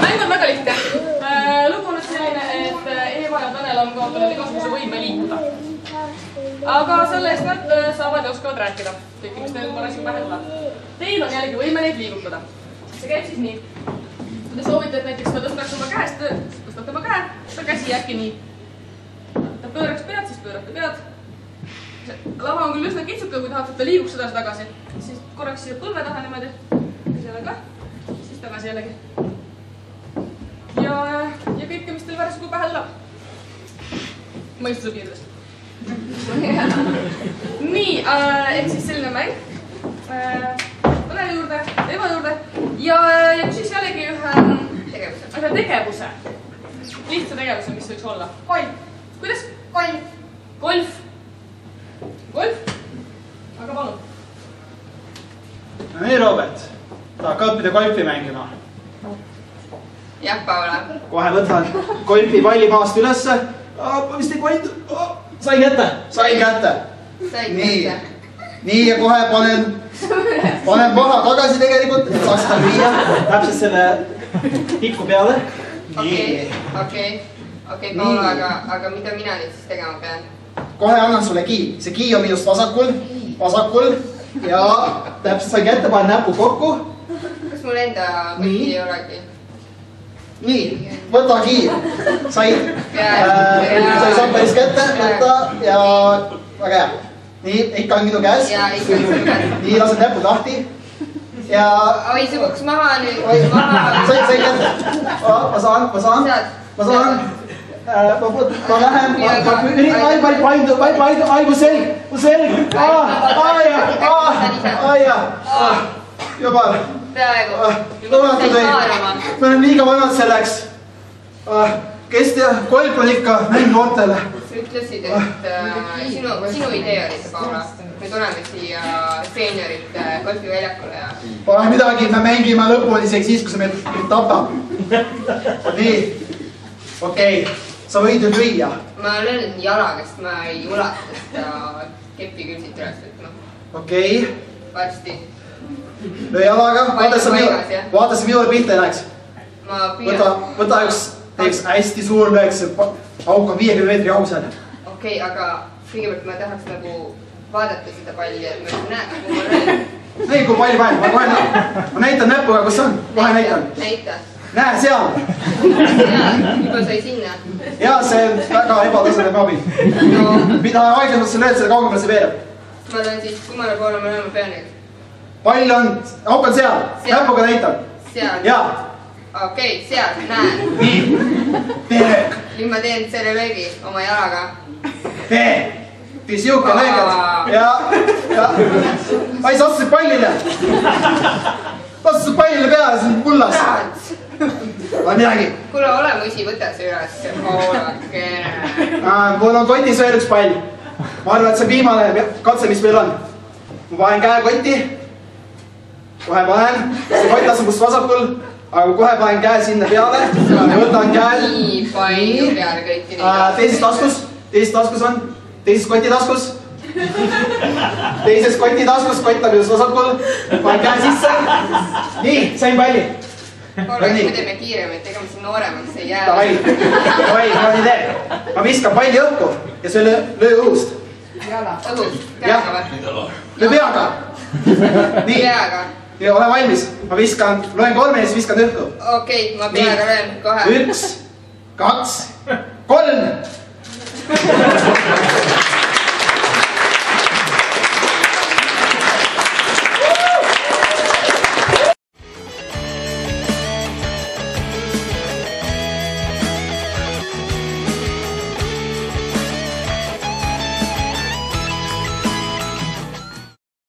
mäng on väga lihtne. Lugu on nüüd selline, et Eeva ja Tanel on kaotanud igasuguse võime liikuda. Aga selle eest nad saavad ja oskavad rääkida. Kõike, mis neil parasjagu pähe tuleb. Teil on jällegi võime neid liigutada. See käib siis nii. Kui te soovite, et näiteks ma tõstaks oma käest, tõstate oma käe, ta käsi äkki nii. Ta pööraks pead, siis pöörate pead. Lava on küll üsna kitsuka, kui tahate, et ta liiguks edasi tagasi. Siis korraks siia põlve taha niimoodi. Selle ka. Siis tagasi jällegi. Ja kõike, mis teil parasjagu pähe tuleb. Mõistuse piirdes. Nii, ehk siis selline mäng. Taneli juurde, Eva juurde. Ja küsis jällegi ühe tegevuse. Lihtsa tegevuse, mis võiks olla. Golf. Kuidas? Golf. Golf. Golf? Aga palun. Nii, Robert. Tahad ka õppida golfi mängima? Jah, Paula. Kohe võtan golfi palli maast ülesse. Vist ei koitu. Sain kätte. Sain kätte. Nii, ja kohe panen maha tagasi tegelikult. Saaks seda lüüa. Täpselt selle tikku peale. Okei, Paula, aga mida mina nüüd siis tegema pean? Kohe annan sulle kii. See kii on minust vasakul. Ja täpselt sain kätte, panen näpu kokku. Kas mul enda kotti ei olegi? Nii, võta kii. Said sampelis kätte, võta ja väga hea. Nii, ikka on minu käes. Nii, lasen näpud lahti. Oi, see kukkus maha nüüd. Sain kätte. Ma saan. Ma lähen. Mu selg. Jubal. Peaaegu. Me olen liiga vanad selleks. Kes tea, golf on ikka mäng noortele. Sa ütlesid, et sinu idee oli see, Paula. Me tuleme siia seeniorid golfiväljakule ja... Pole midagi, me mängime lõpuni isegi siis, kui see meid tapab. Nii. Okei, sa võid ju lüüa. Ma löön jalagast, ma ei ulata seda keppi küll siit üles võtma. Okei. Varsti. Löö jalaga, vaata see minule pihta ei läheks. Ma püüan. Võta üks hästi suur löök, see auk on 50 meetri augusel. Okei, aga kõigepealt ma tahaks nagu vaadata seda palli, et ma näeks, kuhu ma löön. Näi, kui palju pall. Ma näitan näpuga, kus on. Kohe näitan. Näita. Näe, seal. Juba sai sinna. Jaa, see on väga ebatasane abi. Mida aeglemalt sa lööd, selle kaugemale see veereb. Ma löön siis, kummale poole ma lööma pean nüüd. Pall on, auk on seal. Näpuga näitan. Seal? Jaa. Okei, seal, näen. Nii. Tee. Nüüd ma teen selle löögi oma jalaga. Tee. Tee siuke löögid. Ja. Ai, sa otsusid pallile. Otsusid pallile peale, see on pullas. Või midagi. Kuule, ole musi, võta see üles. Poolakene. Mul on kotis veel üks pall. Ma arvan, et see viimane katse, mis meil on. Ma panen käe kotti. Kohe panen. See kott asub must vasakul. Aga kohe panen käe sinna peale. Võtan käe. Nii palju peale kõiki neid. Teises taskus on. Teises koti taskus. Teises koti taskus. Kott on minust vasakul. Panen käe sisse. Nii, sain palli. Korraks me teeme kiiremalt, ega me siin nooremaks ei jää. Davai, ma nii teen. Ma viskan palli õhku ja see löö õhust. Õhust? Peaga või? Löö peaga. Nii. Peaga. Ja ole valmis. Ma viskan, loen 3 ja siis viskan õhku. Okei, ma peaga löön kohe. 1, 2, 3.